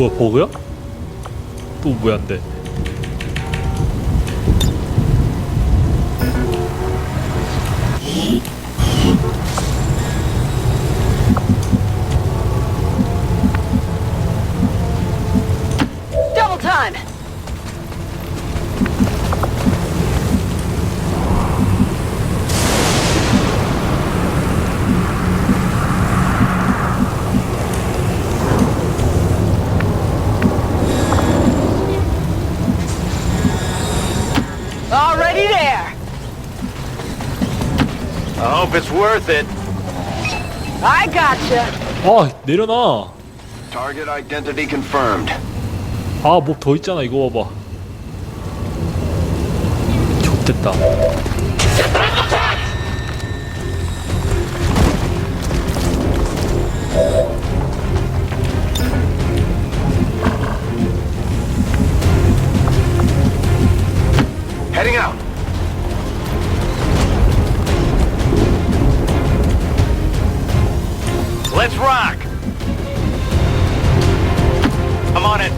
뭐야, 버그야? 또 왜 안 돼? Double time. Already there. I hope it's worth it. I gotcha. 아, 내려놔. Target identity confirmed. 아, 뭐 더 있잖아. 이거 봐봐. 좆됐다. Heading out. Let's rock. I'm on it.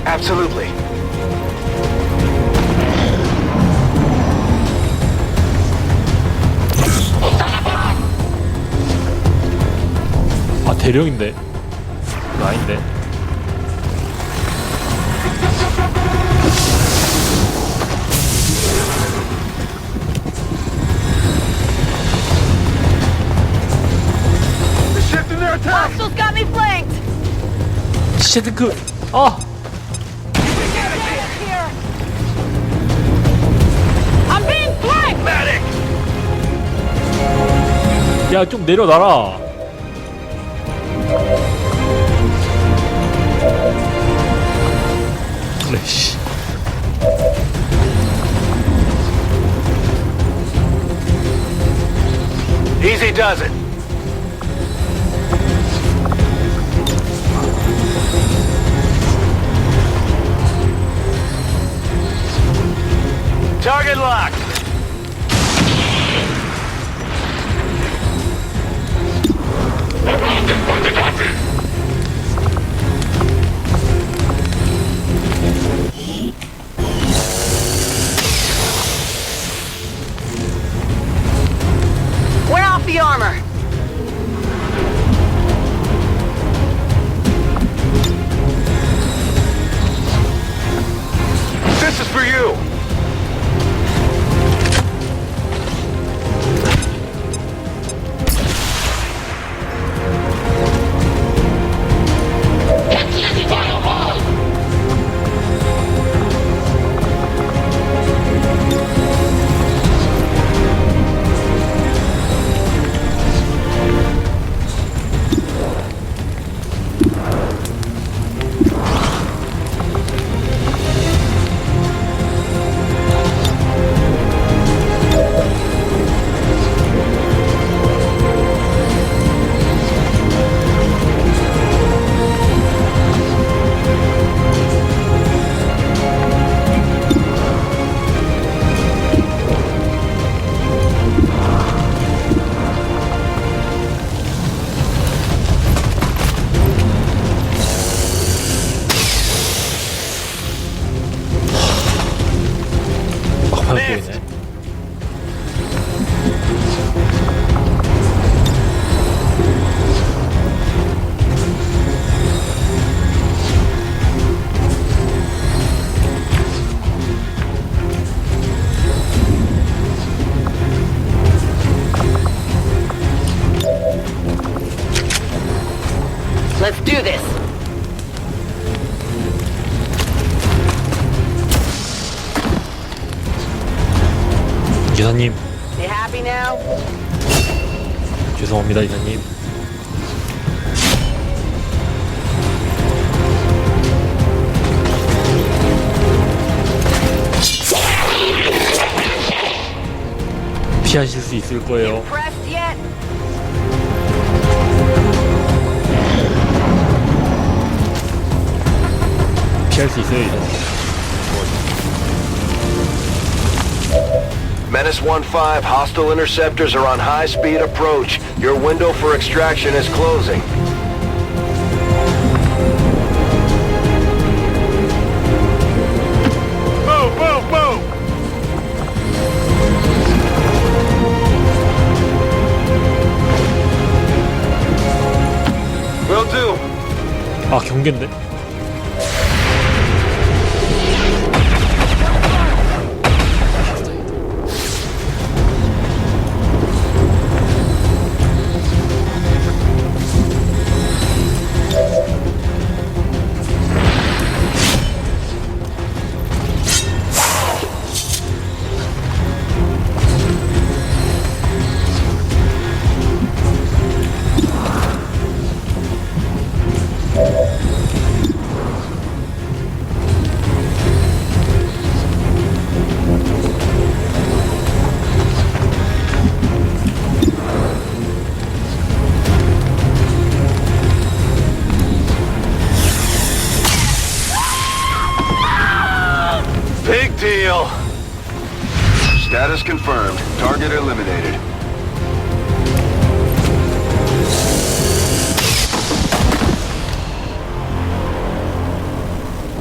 Absolutely. 아, 대령인데. 이거 아닌데. Shifting their attack. Hostiles got me flanked. 시체드 그, 아! Here. I'm being flanked. Medic. 야, 좀 내려놔라. 그래, 씨. Easy does it. Target locked. Wear off the armor. This is for you. 보이네. Let's do this. 기사님, You happy now? 죄송합니다, 기사님. 피하실 수 있을 거예요. Impressed yet? 피할 수 있어요, 기사님. Menace 1-5, hostile interceptors are on high-speed approach. Your window for extraction is closing. 아, 경계인데? Big deal. Status confirmed. Target eliminated.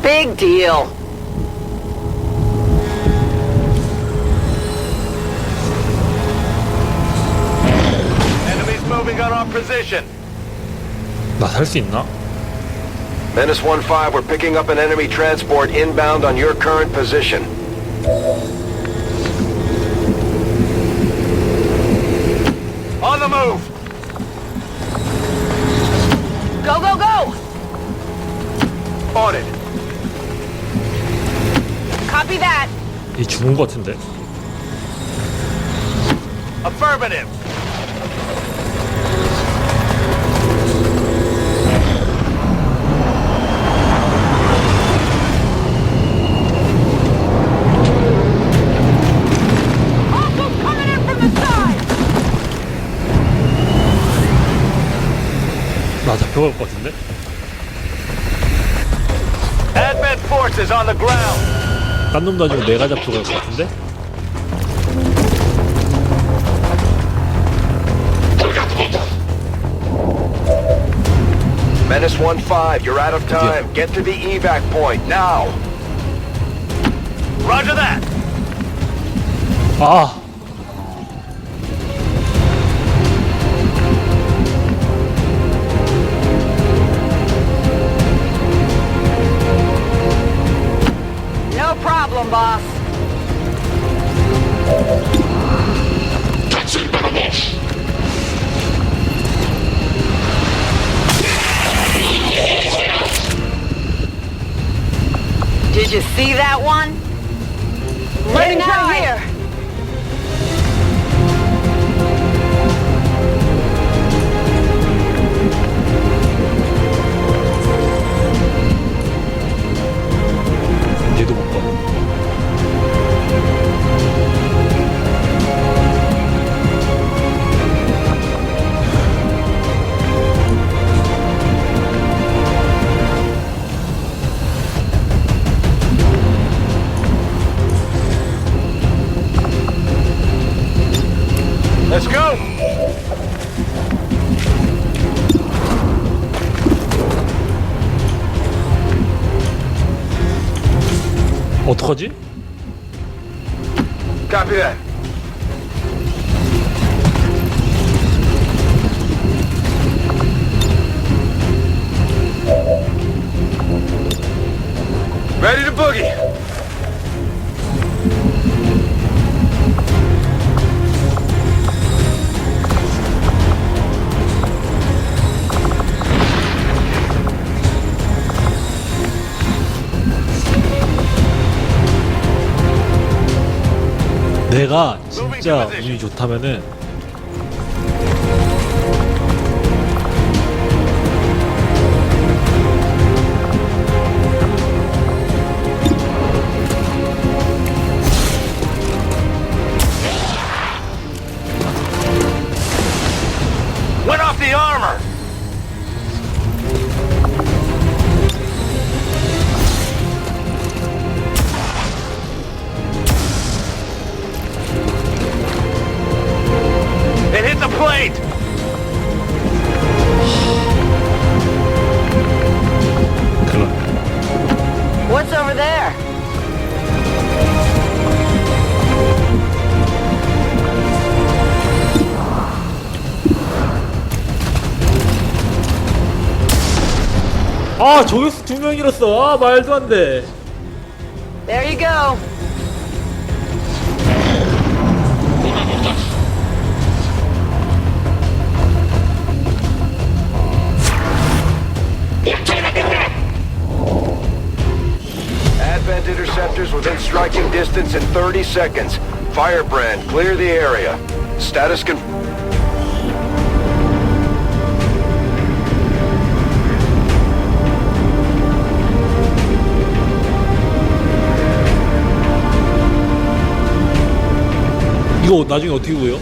Big deal. Enemies moving on our position. 나 살 수 있나? Menace 1-5, we're picking up an enemy transport inbound on your current position. On the move. Go, go, go! On it. Copy that. 얘 죽은 거 같은데? Affirmative. Hostiles coming in from the side! 나 잡혀갈 것 같은데? Advent forces on the ground. 딴 놈도 아니고 내가 잡혀갈 것 같은데? Menace 1-5, you're out of time. Get to the evac point, now! Roger that. 아! No problem, boss. Did you see that one? Letting out here. 얘도 못 봐. Let's go. 어떡하지? Copy that. Ready to boogie. 내가 진짜 운이 좋다면은 Went off the armor. 아 저격수 2명 잃었어. 아 말도 안 돼. There you go. Advent interceptors within striking distance in 30 seconds. Firebrand, clear the area. Status con... 이거 나중에 어떻게 구해요?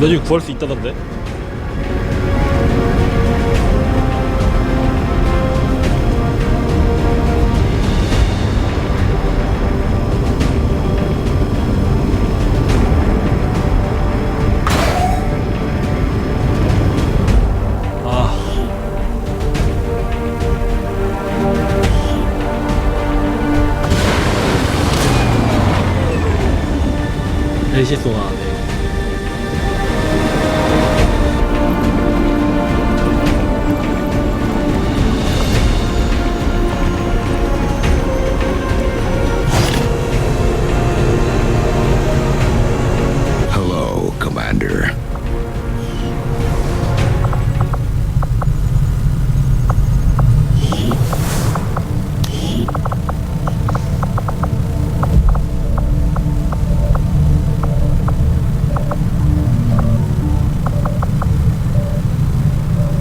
나중에 구할 수 있다던데? 헬시소나 네. Hello, Commander.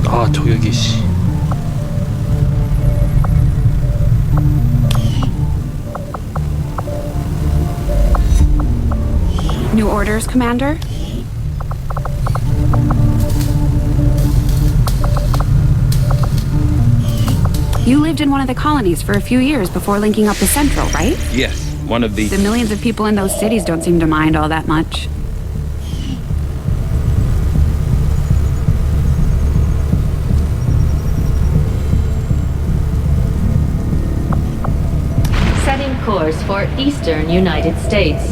아 저격이 씨. New orders, Commander? You lived in one of the colonies for a few years before linking up with Central, right? Yes, one of the... The millions of people in those cities don't seem to mind all that much. Setting course for eastern United States.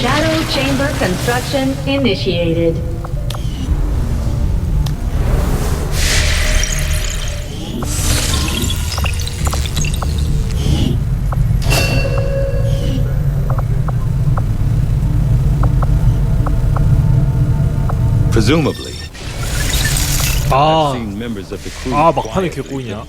Shadow chamber construction initiated. Presumably, 아, seen members of the crew. 아 막판에 개꼬이냐?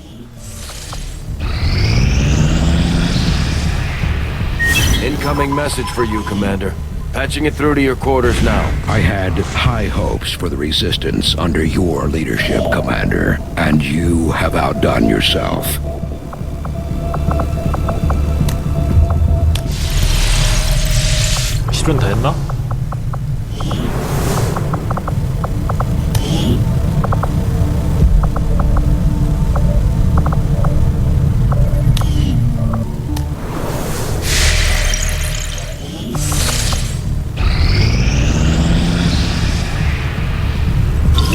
Incoming message for you, Commander. Patching it through to your quarters now. I had high hopes for the Resistance under your leadership, Commander, and you have outdone yourself. 실현 다 했나?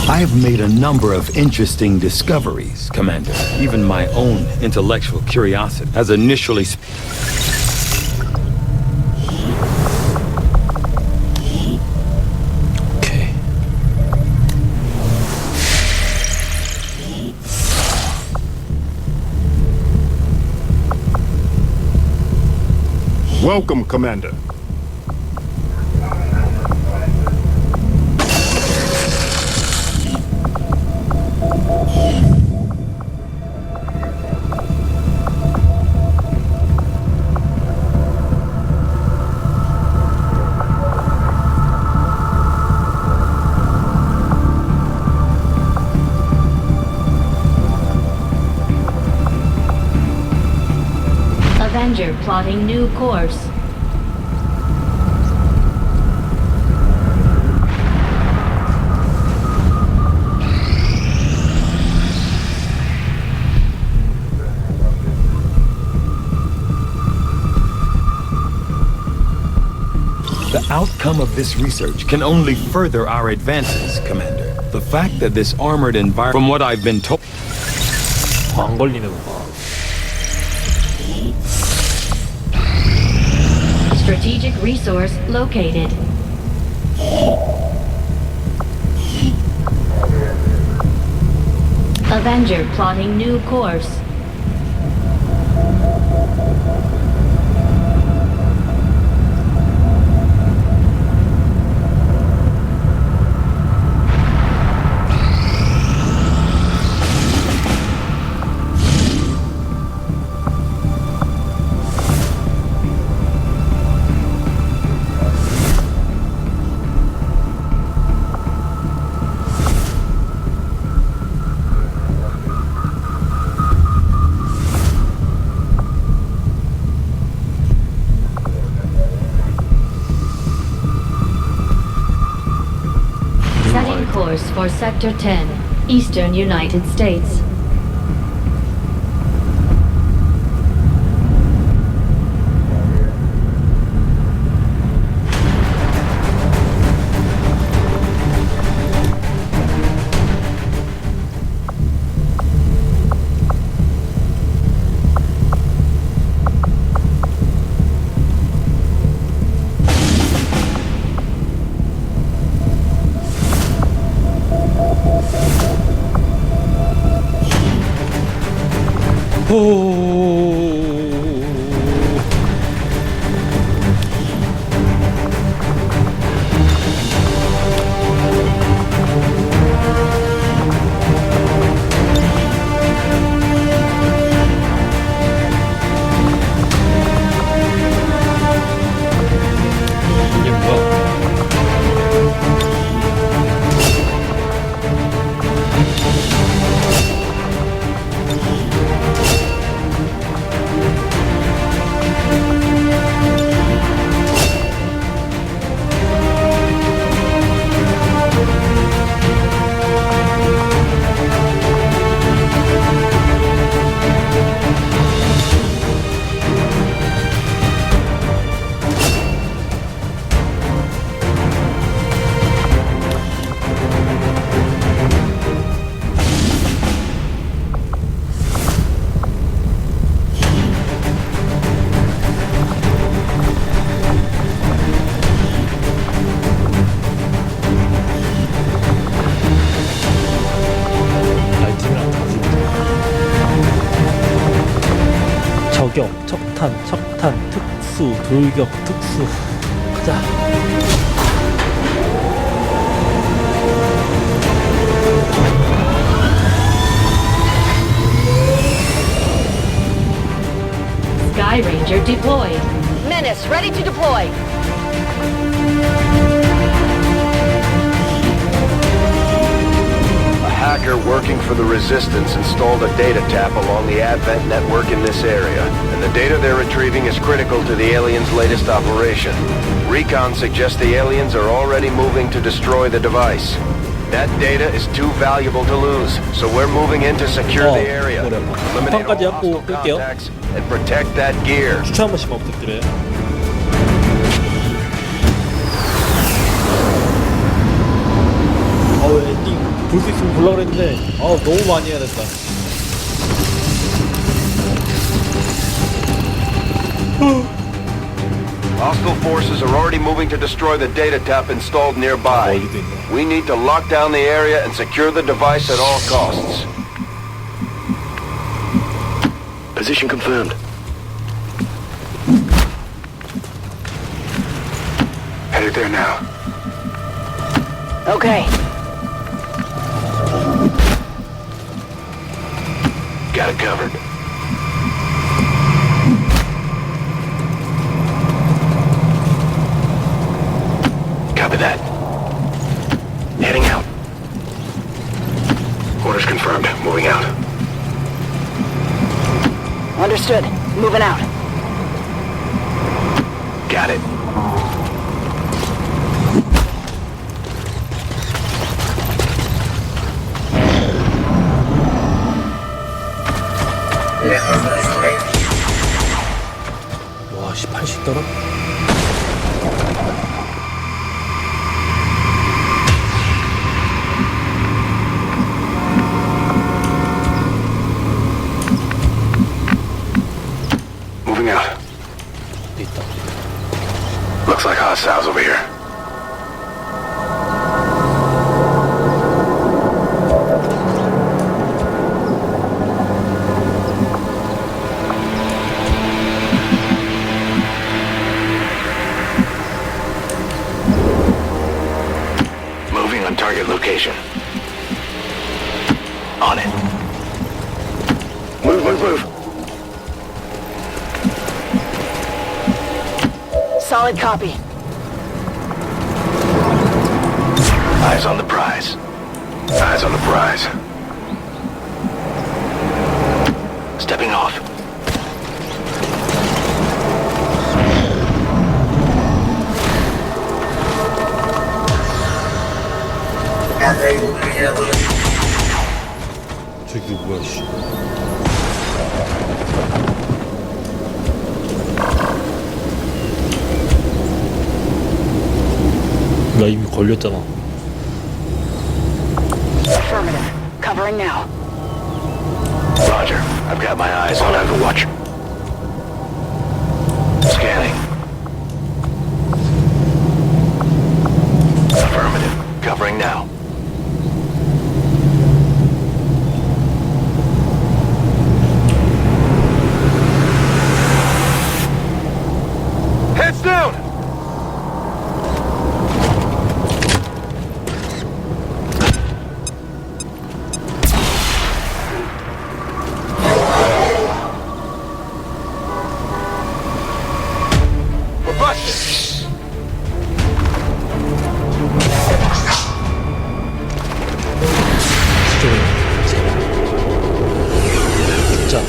I've made a number of interesting discoveries. Commander, even my own intellectual curiosity has initially... 오케이. Welcome, Commander. Avenger plotting new course. The outcome of this research can only further our advances, Commander. The fact that this armored environment, from what I've been told, 안 걸리네 뭔가. Strategic resource located. Avenger plotting new course. Setting course for Sector 10, Eastern United States. 이게 뭐야? 라이팅이랑 다르지. 저격, 척탄, 특수, 돌격, 특수. 가자. Sky Ranger deployed. Menace, ready to deploy. A hacker working for the Resistance installed a data tap along the Advent network in this area, and the data they're retrieving is critical to the aliens' latest operation. Recon suggests the aliens are already moving to destroy the device. That data is too valuable to lose, so we're moving in to secure the area. Eliminate all 판까지 하고 hostile 끌게요. contacts and protect that gear. 추천 한 번씩만 부탁드려요. 엔딩 볼 수 있으면 보려고 그랬는데 너무 많이 해야 된다. Hostile forces are already moving to destroy the data tap installed nearby. 여기도 있네. We need to lock down the area and secure the device at all costs. Position confirmed. Headed there now. Okay. Got it covered. Copy that. Heading out. Orders confirmed. Moving out. Understood. Moving out. Got it. 와, 18씩 떨어? Moving out. 있다. Looks like hostiles over here. Moving on target location. On it. Move, move, move. Solid copy. Eyes on the prize. Eyes on the prize. Stepping off. 저기 뭐야, 씨. 나 이미 걸렸잖아. Affirmative. Covering now. Roger. I've got my eyes on Overwatch. Scanning. Affirmative. Covering now. Heads down! We're busted! 진짜.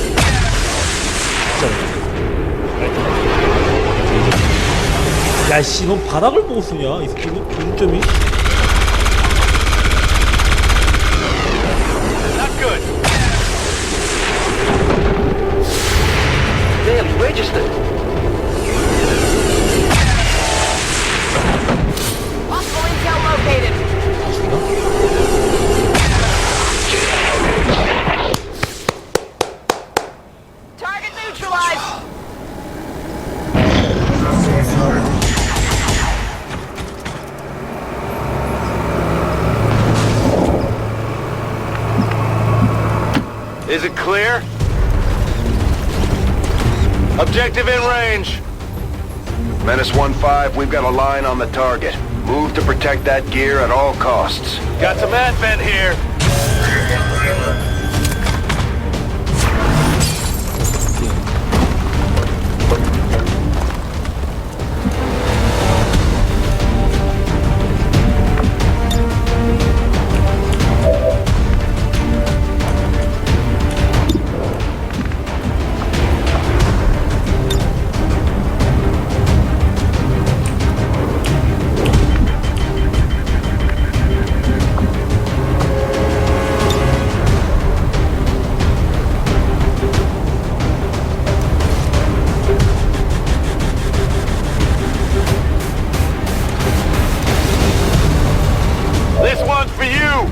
야, 씨, 넌 바닥을 보고 쓰냐? 이 스킬은? 기준점이? Not good! Damn, registered. Possible intel located. Target neutralized. Is it clear? Objective in range. Menace 1-5, we've got a line on the target. Move to protect that gear at all costs. Got some advent here. This one's for you!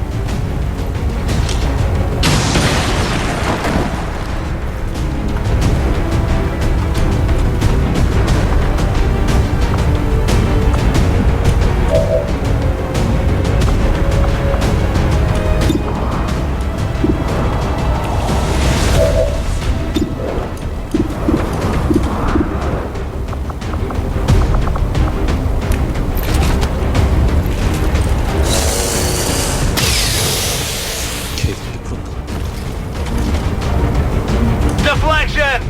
Deflection!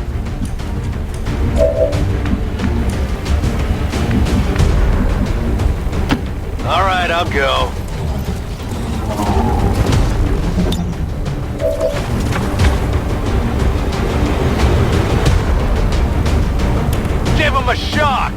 All right, I'll go. Give him a shock!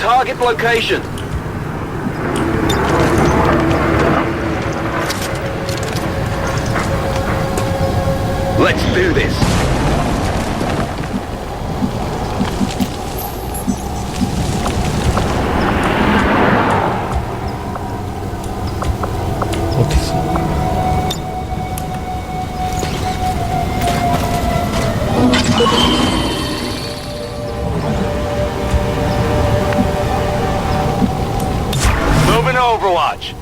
target location. Let's do this. Moving to Overwatch.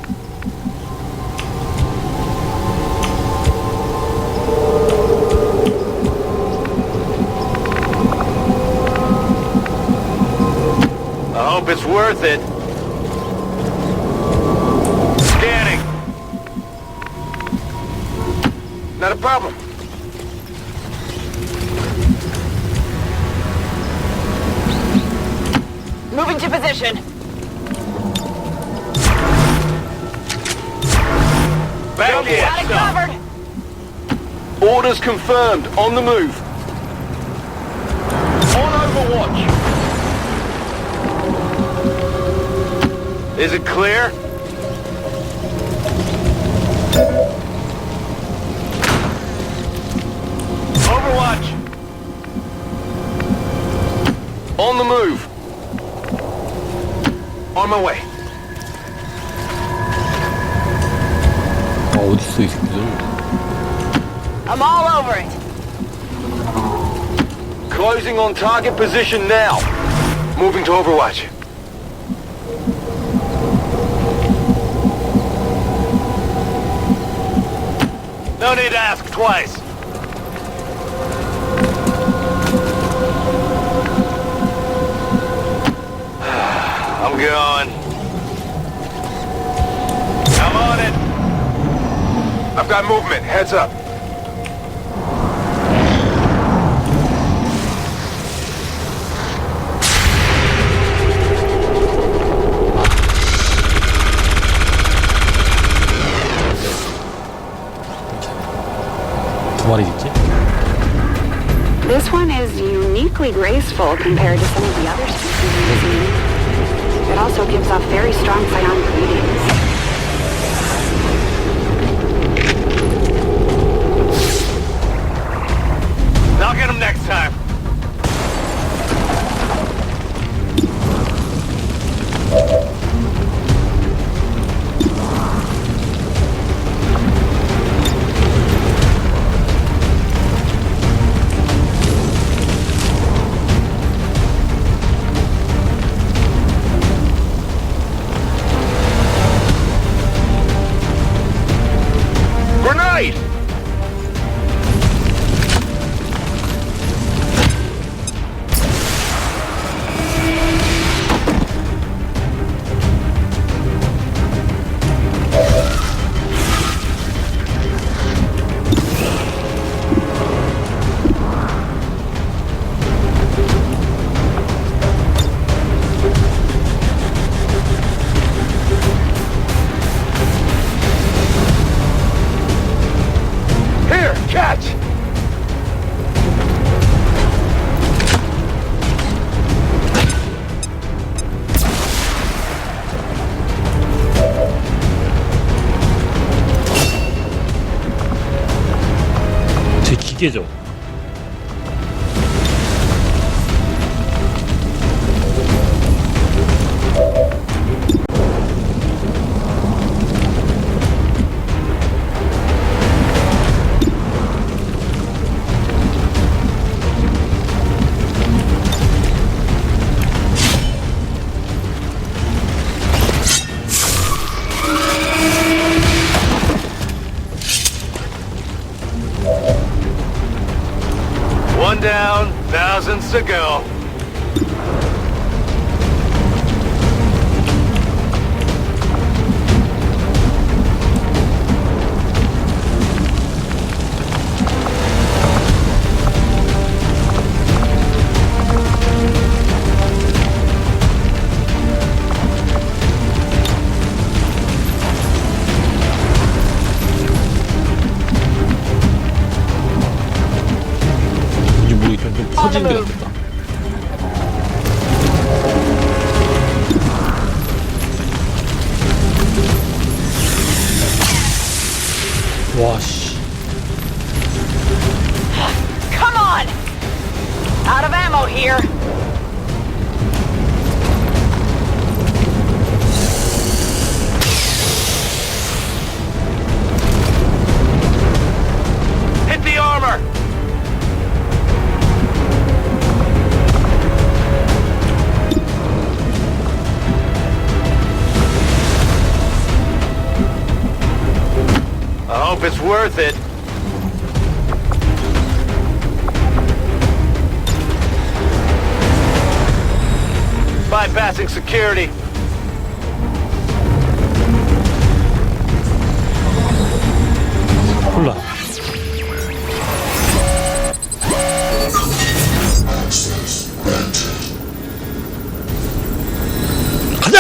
I hope it's worth it. Scanning. Not a problem. Moving to position. Back in. Got it covered. Orders confirmed. On the move. On Overwatch. Is it clear? Overwatch. On the move. On my way. 어딨어 이 새끼들. I'm all over it. Closing on target position now. Moving to Overwatch. No need to ask twice. I'm going. I'm on it. I've got movement. Heads up. 두 마리 있지? This one is uniquely graceful compared to some of the other species we've seen. It also gives off very strong psionic readings. I'll get him next time. Grenade! Here, catch! 제 기계죠. One down, thousands to go. 이게 뭐 이렇게 좀 퍼지는 게 낫겠다. 와, 씨. Come on! Out of ammo here. Hit the armor! I hope it's worth it. Bypassing security. 콜라. 가자!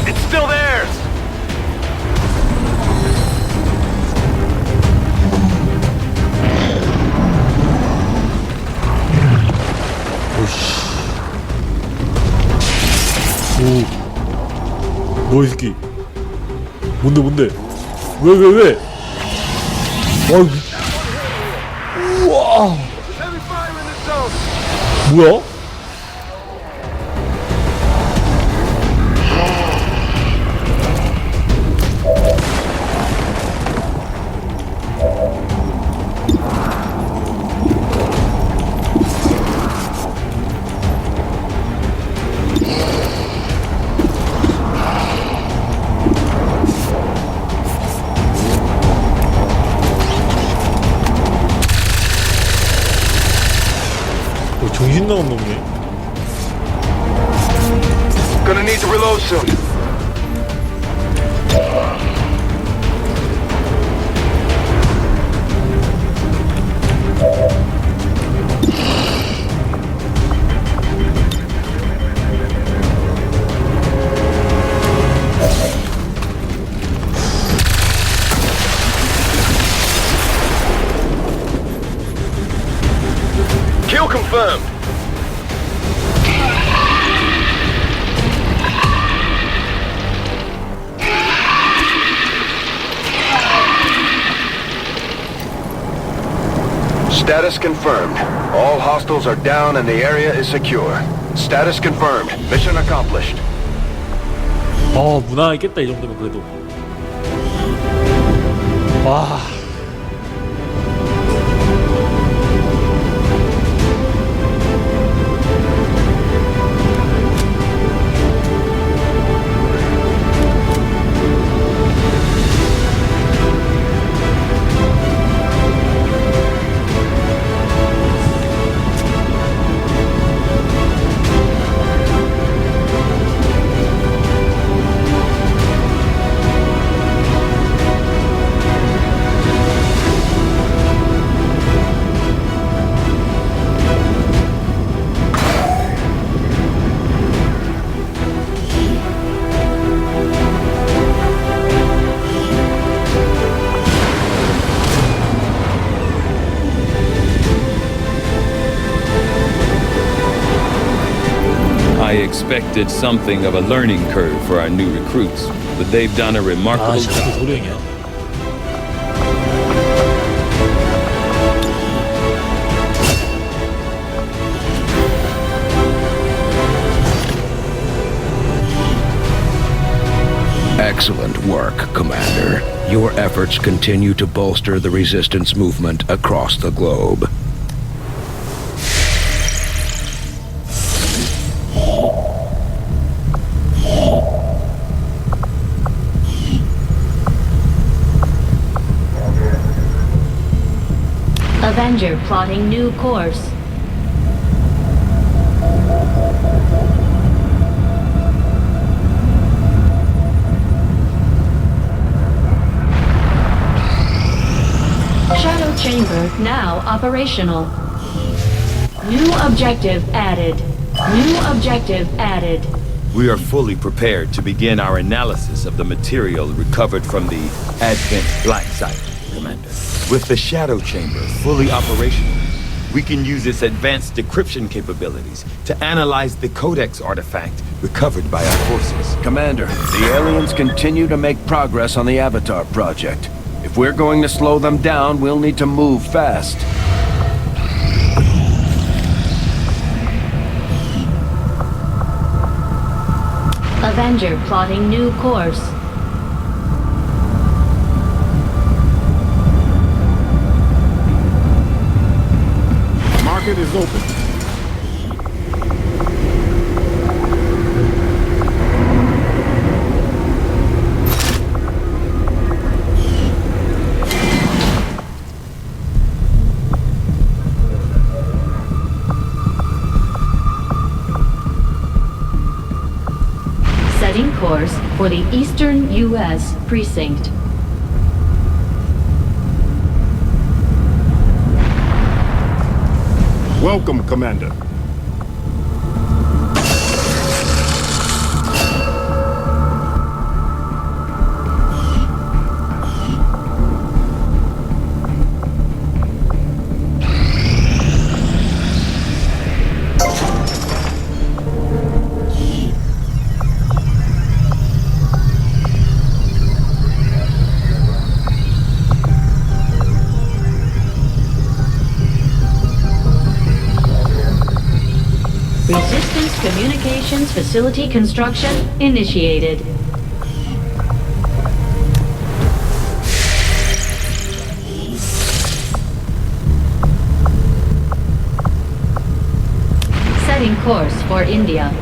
It's still theirs. 오씨. 오. 뭐야, 이 새끼. 뭔데? 왜? 우와. Heavy fire in the zone. 뭐야? 정신 나간 놈이네. Gonna need to reload soon. Kill confirmed. Status confirmed. All hostiles are down and the area is secure. Status confirmed. Mission accomplished. 무난하겠다, 이 정도면 그래도. 와. I expected something of a learning curve for our new recruits, but they've done a remarkable 진짜 job. 소령이야. Excellent work, Commander. Your efforts continue to bolster the resistance movement across the globe. Avenger plotting new course. Shadow chamber now operational. New objective added. New objective added. We are fully prepared to begin our analysis of the material recovered from the Advent Black Site, Commander. With the Shadow Chamber fully operational, we can use its advanced decryption capabilities to analyze the Codex artifact recovered by our forces. Commander, the aliens continue to make progress on the Avatar project. If we're going to slow them down, we'll need to move fast. Avenger plotting new course. Market is open. Setting course for the Eastern U.S. precinct. Welcome, Commander. Resistance Communications Facility construction initiated. Setting course for India.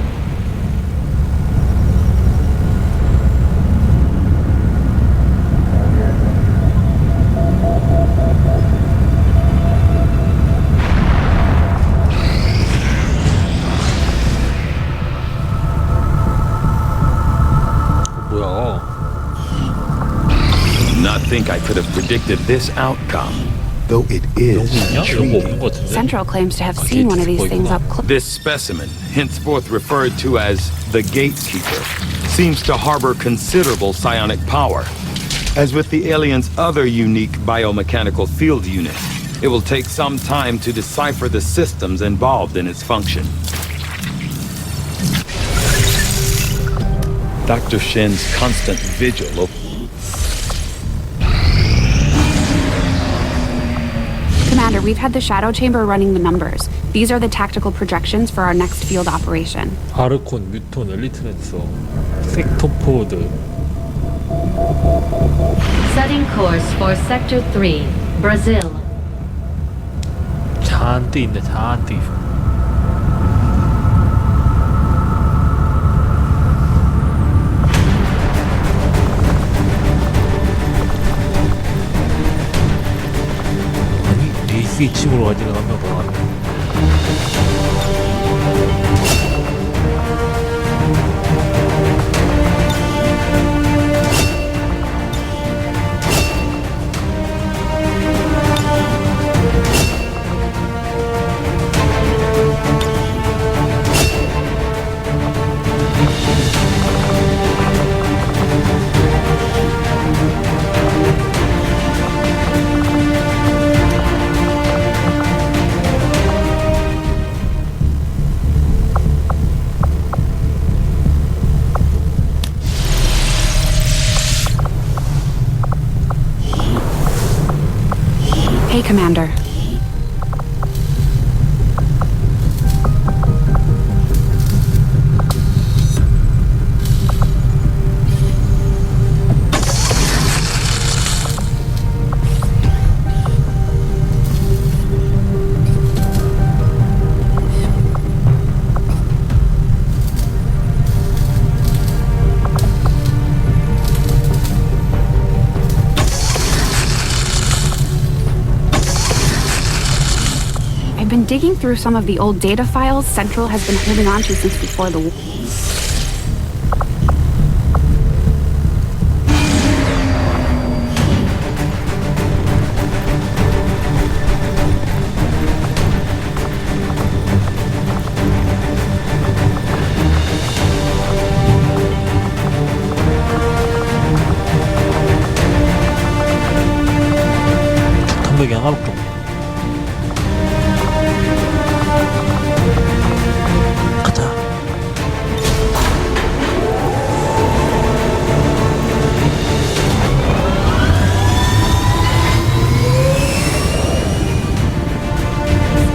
뭐야? Not think I could have predicted this outcome, though it 이런 is 거 있냐? 이런 거 intriguing. 없는 것 같은데? Central claims to have seen one of these things up close. This specimen, henceforth referred to as the Gatekeeper, seems to harbor considerable psionic power. As with the alien's other unique biomechanical field unit, it will take some time to decipher the systems involved in its function. Dr. Shen's constant vigil of Commander, we've had the Shadow Chamber running the numbers. These are the tactical projections for our next field operation. 아르콘, 뮤톤, 엘리트랜서, 섹터포드. Setting course for Sector 3, Brazil. 잔뜩 있네, 잔뜩. 아니, AC 침으로 가지는 한 명 더 나왔네. Hey, Commander. I've been digging through some of the old data files Central has been holding on to since before the war.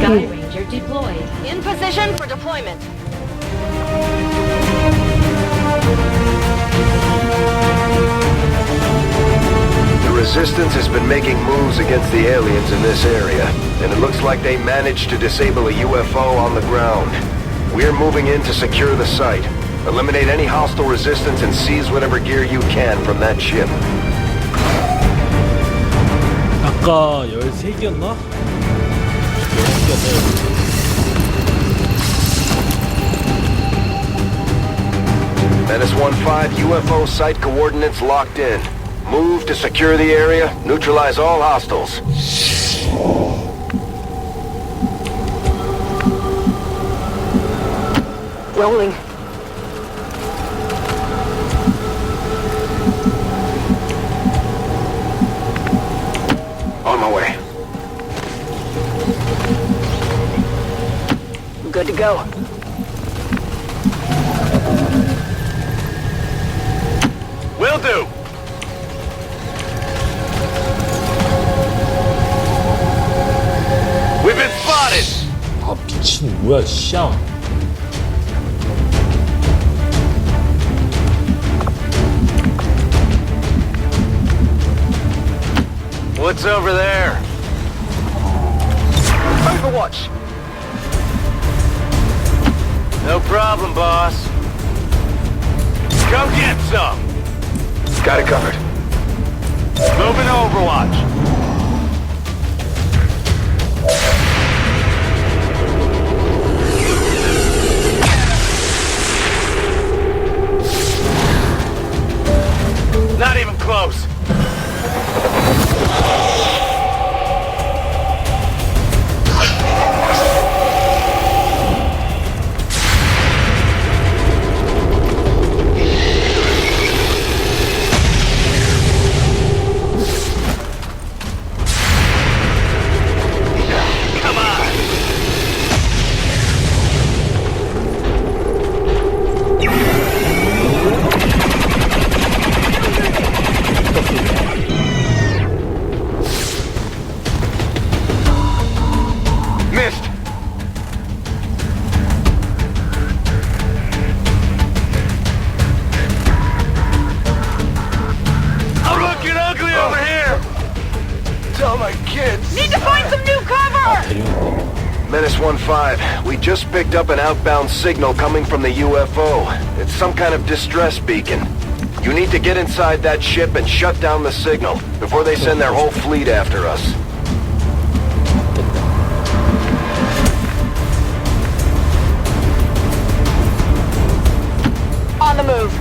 Sky Ranger deployed. In position for deployment. The Resistance has been making moves against the aliens in this area, and it looks like they managed to disable a UFO on the ground. We're moving in to secure the site. Eliminate any hostile resistance and seize whatever gear you can from that ship. 아까 13개였나? 13개였네. Menace 1-5, UFO site coordinates locked in. Move to secure the area, neutralize all hostiles. Rolling. On my way. Good to go. Will do. We've been spotted. 아 미친 뭐야 샹. What's over there? Overwatch. No problem, boss. Come get some. Got it covered. Moving to Overwatch. Not even close. Missed. I'm looking ugly over here. Tell my kids. Need to find some new cover! 대륙인데. Menace 1-5, we just picked up an outbound signal coming from the UFO. It's some kind of distress beacon. You need to get inside that ship and shut down the signal before they send their whole fleet after us. On the move.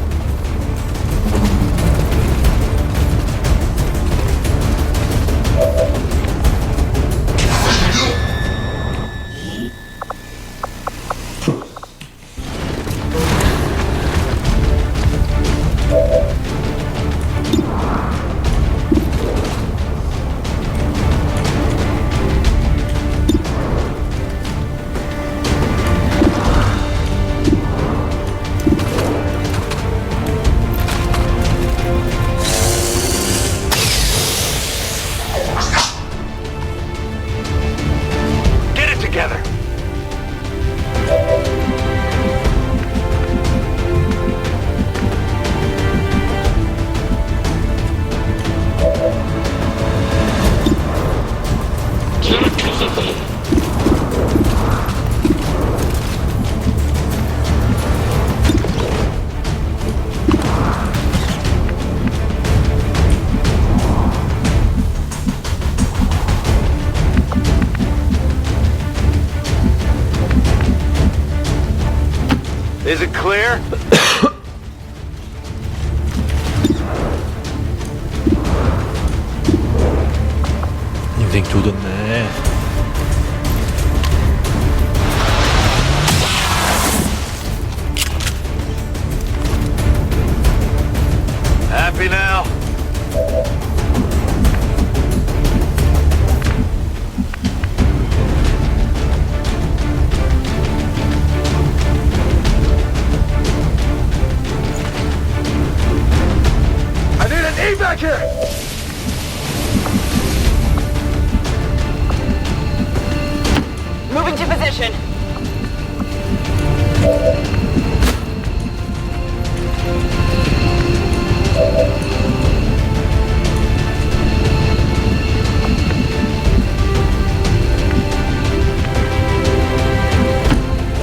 Get it together. Is it clear? 인생 조졌네. Happy now? I need an evac here! Moving to position.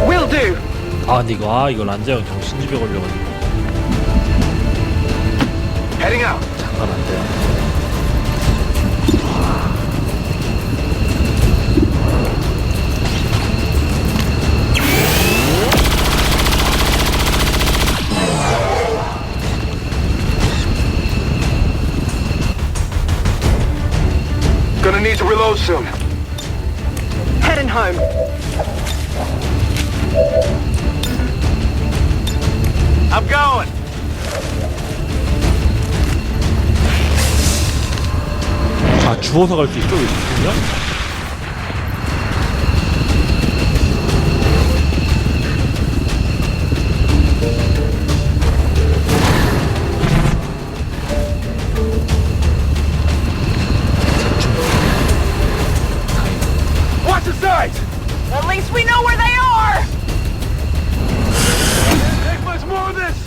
Will do. 아 근데 이거 란자 형 정신집에 걸려가지고 Heading out. 장난 안 돼요. Gonna need to reload soon. Heading home. I'm going. 아 주워서 갈 수 있어 이거 그냥? Watch the sides. At least we know where they are. Take much more of this.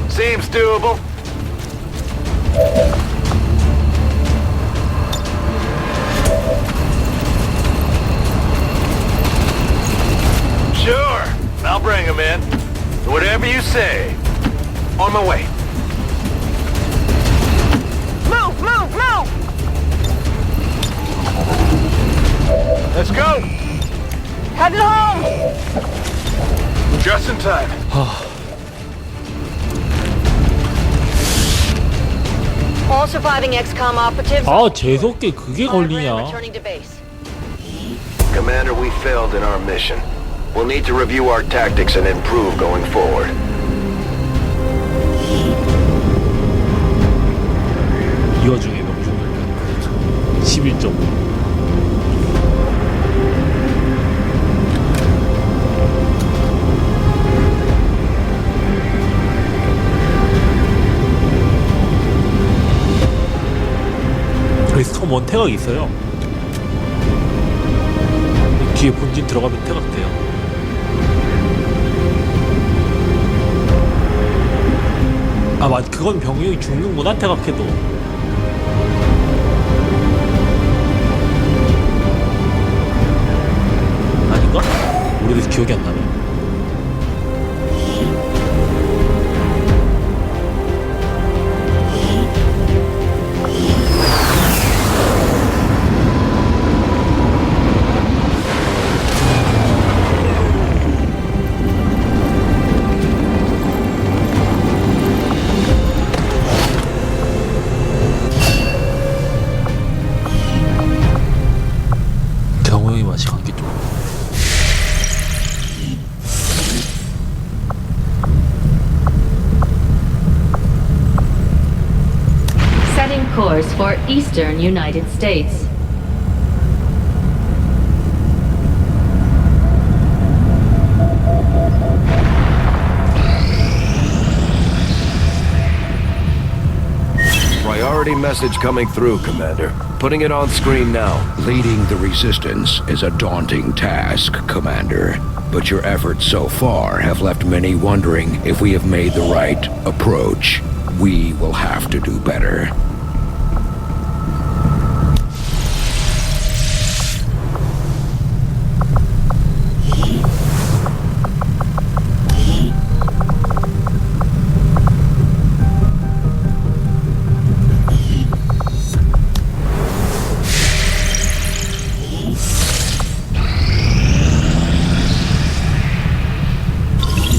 Seems doable. Sure, I'll bring him in. Whatever you say. On my way. Move, move, move. Let's go. Heading home. Just in time. All surviving Xcom operatives. 아 재수없게 그게 걸리냐? Returning to base. Commander, we failed in our mission. We'll need to review our tactics and improve going forward. 이 와중에 명중률 11점. 엑스컴 원 태각이 있어요. 뒤에 본진 들어가면 태각돼요. 아 맞, 그건 병력이 죽는구나 태각해도. 아닌가? 오래돼서 기억이 안 나네. 경호의 맛이 관계 좀. Setting course for eastern United States. Priority message coming through, Commander. Putting it on screen now. Leading the resistance is a daunting task, Commander. But your efforts so far have left many wondering if we have made the right approach. We will have to do better.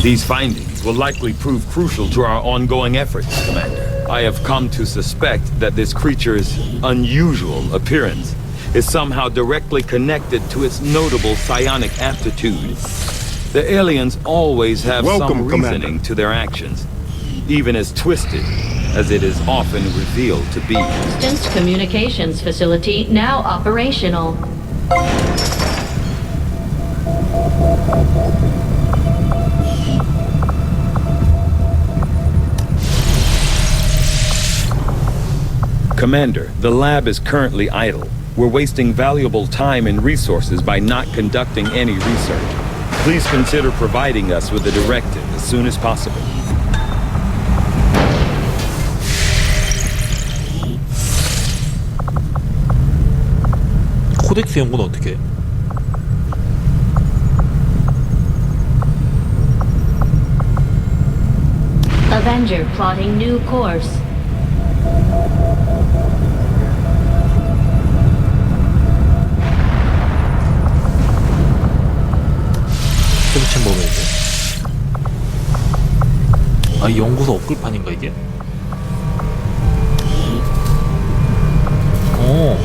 These findings will likely prove crucial to our ongoing efforts, Commander. I have come to suspect that this creature's unusual appearance is somehow directly connected to its notable psionic aptitude. The aliens always have some reasoning to their actions, even as twisted as it is often revealed to be. Distant communications facility now operational. Commander, the lab is currently idle. We're wasting valuable time and resources by not conducting any research. Please consider providing us with a directive as soon as possible. 코덱스 연구는 어떻게 해? Avenger plotting new course. 챔버맨인데? 아, 이 연구소 업글판인가 이게? 오.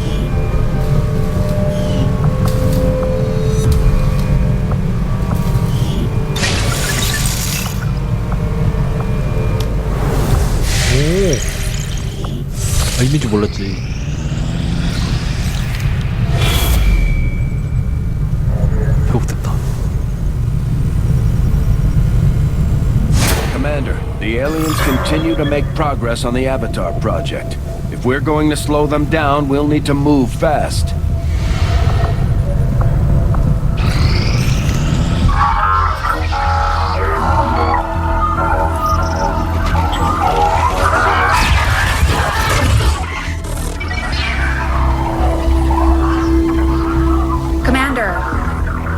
아, 이미지 몰랐지. 회복됐다. Commander, the aliens continue to make progress on the Avatar project. If we're going to slow them down, we'll need to move fast. Commander,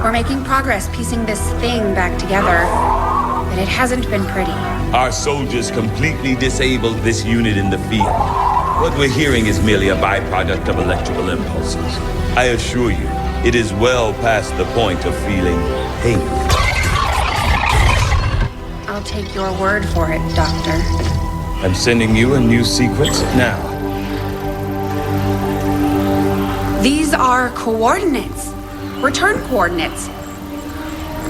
we're making progress piecing this thing back together, but it hasn't been pretty. Our soldiers completely disabled this unit in the field. What we're hearing is merely a byproduct of electrical impulses. I assure you, it is well past the point of feeling pain. I'll take your word for it, Doctor. I'm sending you a new sequence now. These are coordinates. Return coordinates.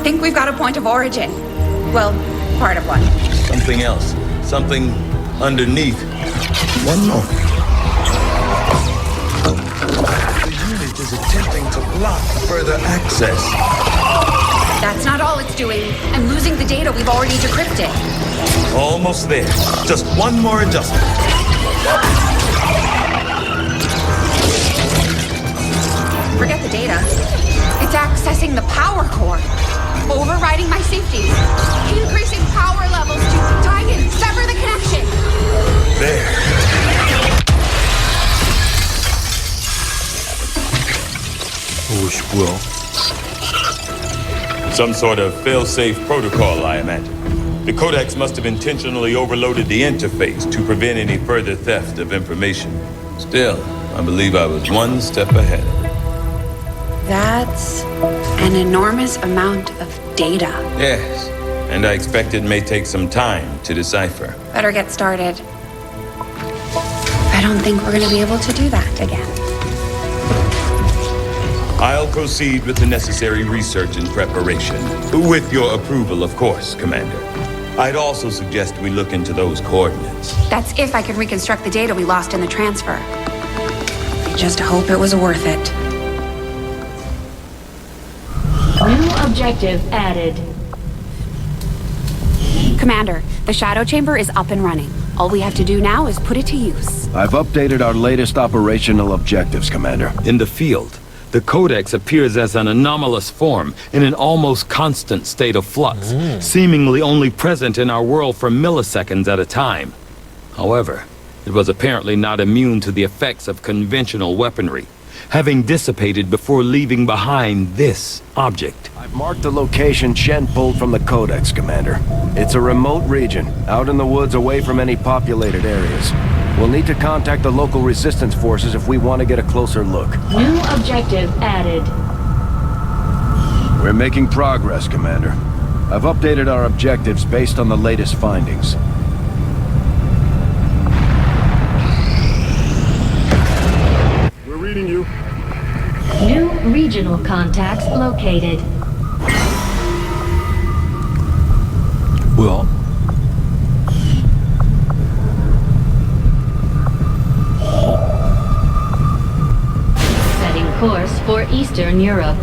Think we've got a point of origin. Well, part of one. Something else. Something underneath. One more. The unit is attempting to block further access. That's not all it's doing. I'm losing the data we've already decrypted. Almost there. Just one more adjustment. Forget the data. It's accessing the power core. Overriding my safety. Increasing power levels to try and sever the connection. There. 오씨, 뭐야? Some sort of fail-safe protocol, I imagine. The Codex must have intentionally overloaded the interface to prevent any further theft of information. Still, I believe I was one step ahead of it. That's an enormous amount of data. Yes, and I expect it may take some time to decipher. Better get started. I don't think we're gonna be able to do that again. I'll proceed with the necessary research and preparation. With your approval, of course, Commander. I'd also suggest we look into those coordinates. That's if I can reconstruct the data we lost in the transfer. I just hope it was worth it. New objective added. Commander, the shadow chamber is up and running. All we have to do now is put it to use. I've updated our latest operational objectives, Commander. In the field, the Codex appears as an anomalous form in an almost constant state of flux, seemingly only present in our world for milliseconds at a time. However, it was apparently not immune to the effects of conventional weaponry, having dissipated before leaving behind this object. I've marked the location Shen pulled from the Codex, Commander. It's a remote region, out in the woods away from any populated areas. We'll need to contact the local resistance forces if we want to get a closer look. New objective added. We're making progress, Commander. I've updated our objectives based on the latest findings. We're reading you. New regional contacts located. 뭐야? Course for Eastern Europe.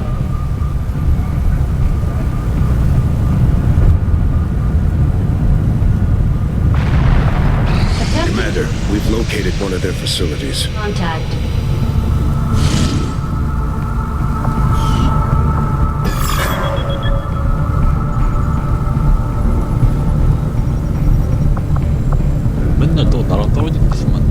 Commander, we've located one of their facilities. Contact. 맨날 또 나랑 떨어지는 짓만.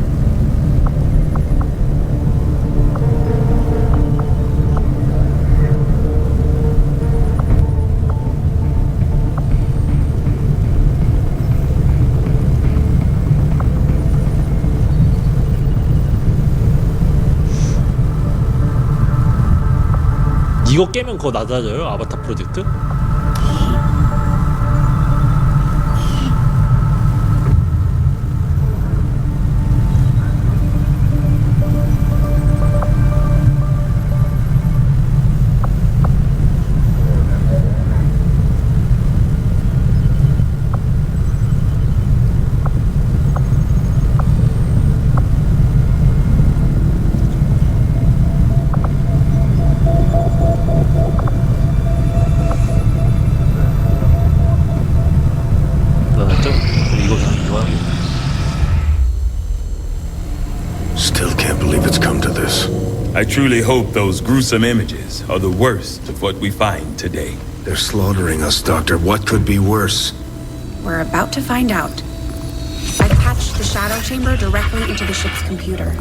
이거 깨면 그거 낮아져요? 아바타 프로젝트? Still can't believe it's come to this. I truly hope those gruesome images are the worst of what we find today. They're slaughtering us, Doctor. What could be worse? We're about to find out. I've patched the shadow chamber directly into the ship's computer.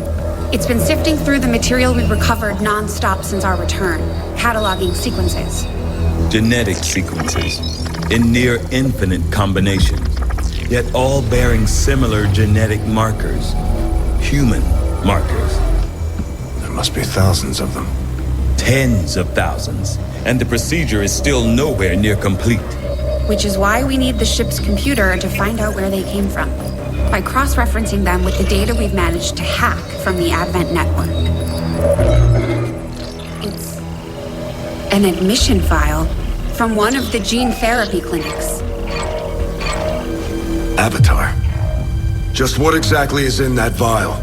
It's been sifting through the material we've recovered non-stop since our return, cataloging sequences. Genetic sequences in near infinite combinations, yet all bearing similar genetic markers. Human markers. There must be thousands of them. Tens of thousands. And the procedure is still nowhere near complete. Which is why we need the ship's computer to find out where they came from, by cross-referencing them with the data we've managed to hack from the Advent network. It's an admission file from one of the gene therapy clinics. Avatar. Just what exactly is in that vial?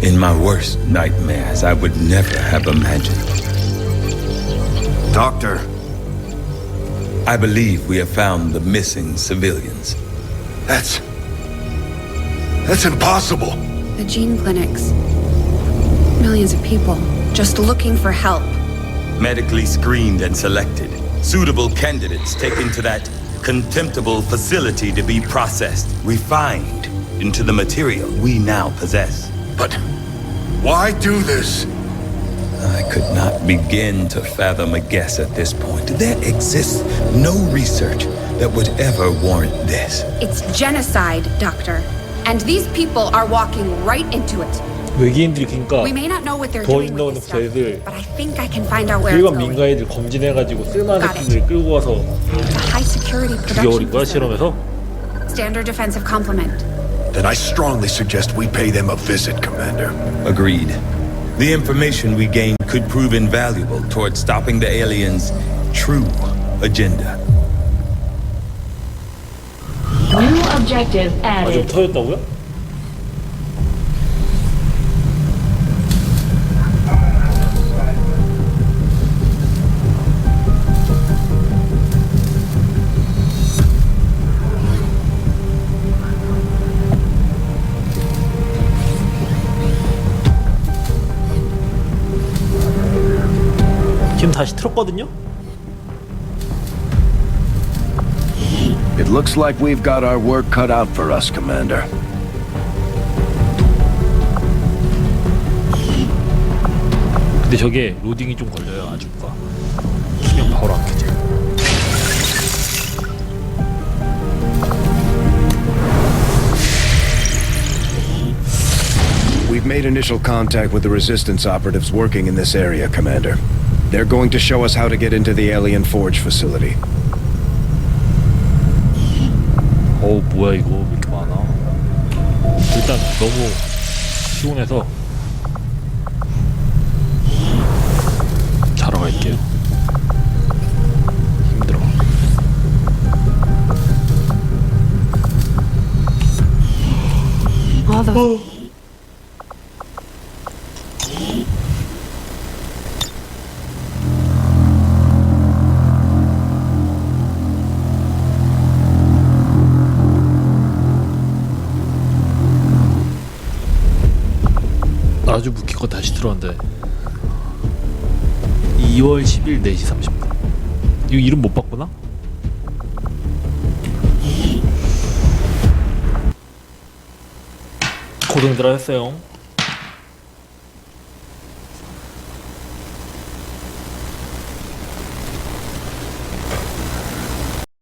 In my worst nightmares, I would never have imagined. Doctor. I believe we have found the missing civilians. That's impossible. The gene clinics. Millions of people just looking for help. Medically screened and selected. Suitable candidates taken to that contemptible facility to be processed, refined into the material we now possess. But why do this? I could not begin to fathom a guess at this point. There exists no research that would ever warrant this. It's genocide, Doctor. And these people are walking right into it. 외계인들이 그러니까 We may not know what they're 더 doing with 있는 this stuff, 애들 but I think I can find out where it's 일반 going. 민간인들 검진해가지고 쓸만한 새끼들 끌고 와서 It's a high security 죽여버린 production 거야 facility. 실험에서? Standard defensive complement. Then I strongly suggest we pay them a visit, Commander. Agreed. The information we gain could prove invaluable towards stopping the aliens' true agenda. New objective 아 좀 added. 터졌다고요? 지금 다시 틀었거든요? It looks like we've got our work cut out for us, Commander. 근데 저게 로딩이 좀 걸려요 아직과 그냥 바로 안 켜져요. We've made initial contact with the Resistance operatives working in this area, Commander. They're going to show us how to get into the Alien Forge facility. 어우 뭐야 이거 왜 이렇게 많아. 일단 너무 피곤해서 자러 갈게요. 힘들어. 아주 무기고 다시 들어왔는데 2월 10일 4시 30분. 이거 이름 못 봤구나? 고등들 하였어요.